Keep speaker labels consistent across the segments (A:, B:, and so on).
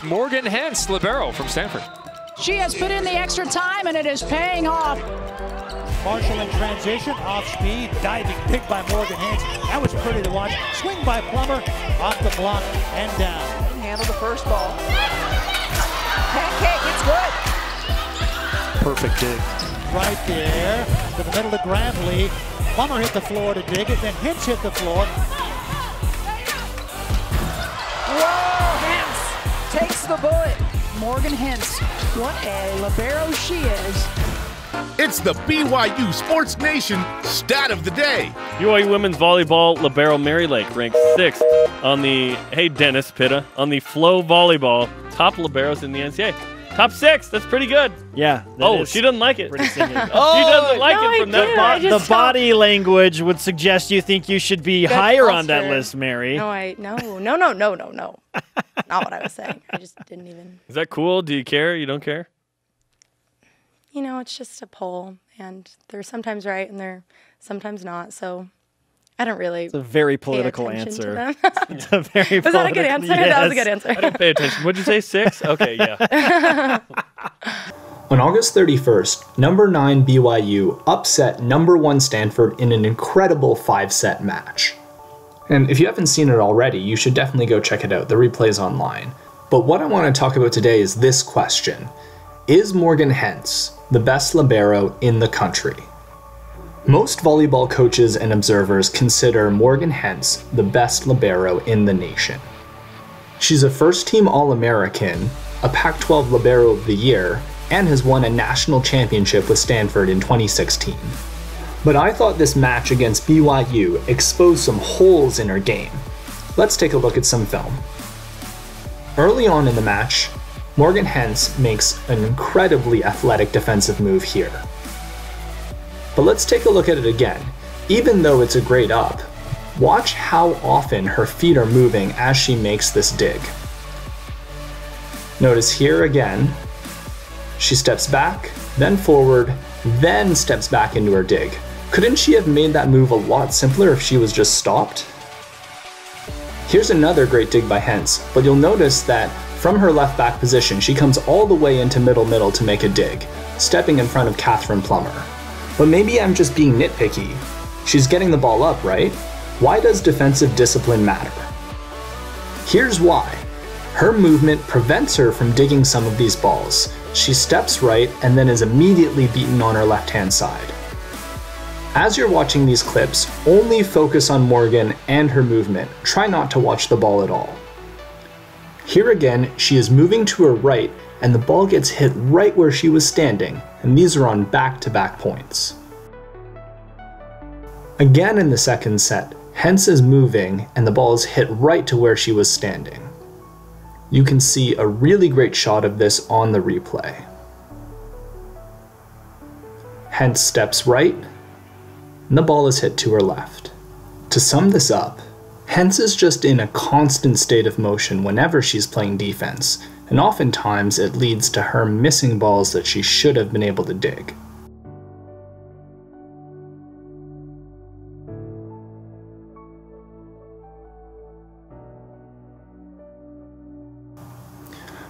A: Morgan Hentz, Libero from Stanford.
B: She has put in the extra time, and it is paying off.
C: Marshall in transition, off speed, diving big by Morgan Hentz. That was pretty to watch. Swing by Plummer, off the block and down.
D: Handle the first ball. Pancake, it's good.
E: Perfect dig.
C: Right there, to the middle of Grantley. Plummer hit the floor to dig it, then Hentz hit the floor.
D: Whoa, Hentz takes the bullet.
B: Morgan Hentz, what a libero she is.
F: It's the BYU Sports Nation stat of the day.
G: BYU women's volleyball libero Mary Lake ranked 6th on the, hey Dennis Pitta, on the flow volleyball top liberos in the NCAA. Top 6, that's pretty good.
E: Yeah.
G: She doesn't like it.
E: Pretty singing.
G: She doesn't like it from that.
E: The body language would suggest you think you should be higher on that list, Mary.
H: No. Not what I was saying. I just didn't even.
G: Is that cool? Do you care? You don't care?
H: You know, it's just a poll, and they're sometimes right and they're sometimes not. So I don't really.
E: It's a very political answer. It's a very
H: was that a good answer?
E: Yes.
H: That was a good answer.
G: I didn't pay attention. What'd you say? 6? Okay, yeah.
I: On August 31st, number 9 BYU upset number 1 Stanford in an incredible 5-set match. And if you haven't seen it already, you should definitely go check it out. The replay's online. But what I want to talk about today is this question. Is Morgan Hentz the best libero in the country? Most volleyball coaches and observers consider Morgan Hentz the best libero in the nation. She's a first-team All-American, a Pac-12 Libero of the Year, and has won a national championship with Stanford in 2016. But I thought this match against BYU exposed some holes in her game. Let's take a look at some film. Early on in the match, Morgan Hentz makes an incredibly athletic defensive move here. But let's take a look at it again. Even though it's a great up, watch how often her feet are moving as she makes this dig. Notice here again, she steps back, then forward, then steps back into her dig. Couldn't she have made that move a lot simpler if she was just stopped? Here's another great dig by Hentz, but you'll notice that from her left back position, she comes all the way into middle to make a dig, stepping in front of Catherine Plummer. But maybe I'm just being nitpicky. She's getting the ball up, right? Why does defensive discipline matter? Here's why. Her movement prevents her from digging some of these balls. She steps right and then is immediately beaten on her left-hand side. As you're watching these clips, only focus on Morgan and her movement. Try not to watch the ball at all. Here again, she is moving to her right and the ball gets hit right where she was standing, and these are on back-to-back points. Again in the second set, Hentz is moving and the ball is hit right to where she was standing. You can see a really great shot of this on the replay. Hentz steps right, and the ball is hit to her left. To sum this up, Hentz is just in a constant state of motion whenever she's playing defense, and oftentimes it leads to her missing balls that she should have been able to dig.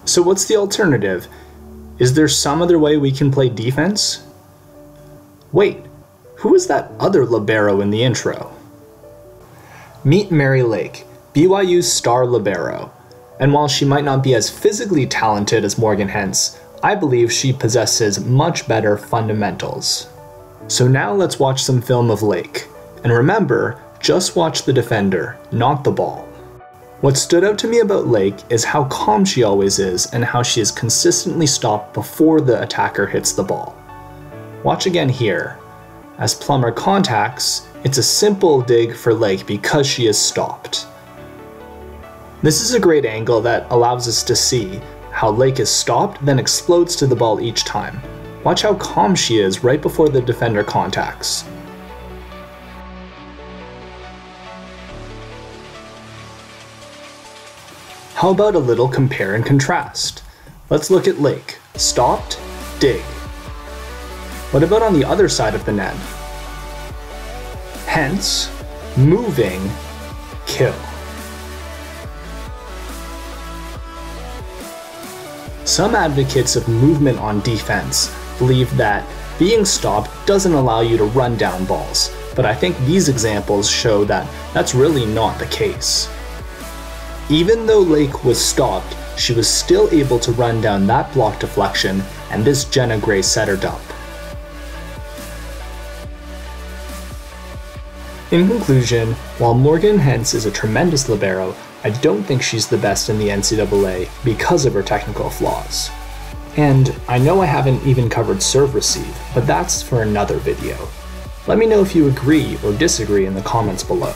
I: So what's the alternative? Is there some other way we can play defense? Wait, who is that other libero in the intro? Meet Mary Lake, BYU's star libero. And while she might not be as physically talented as Morgan Hentz, I believe she possesses much better fundamentals. So now let's watch some film of Lake. And remember, just watch the defender, not the ball. What stood out to me about Lake is how calm she always is and how she is consistently stopped before the attacker hits the ball. Watch again here. As Plummer contacts, it's a simple dig for Lake because she is stopped. This is a great angle that allows us to see how Lake is stopped, then explodes to the ball each time. Watch how calm she is right before the defender contacts. How about a little compare and contrast? Let's look at Lake. Stopped, dig. What about on the other side of the net? Hentz, moving, kill. Some advocates of movement on defense believe that being stopped doesn't allow you to run down balls, but I think these examples show that that's really not the case. Even though Lake was stopped, she was still able to run down that block deflection, and this Jenna Gray set her up. In conclusion, while Morgan Hentz is a tremendous libero, I don't think she's the best in the NCAA because of her technical flaws. And I know I haven't even covered serve receive, but that's for another video. Let me know if you agree or disagree in the comments below.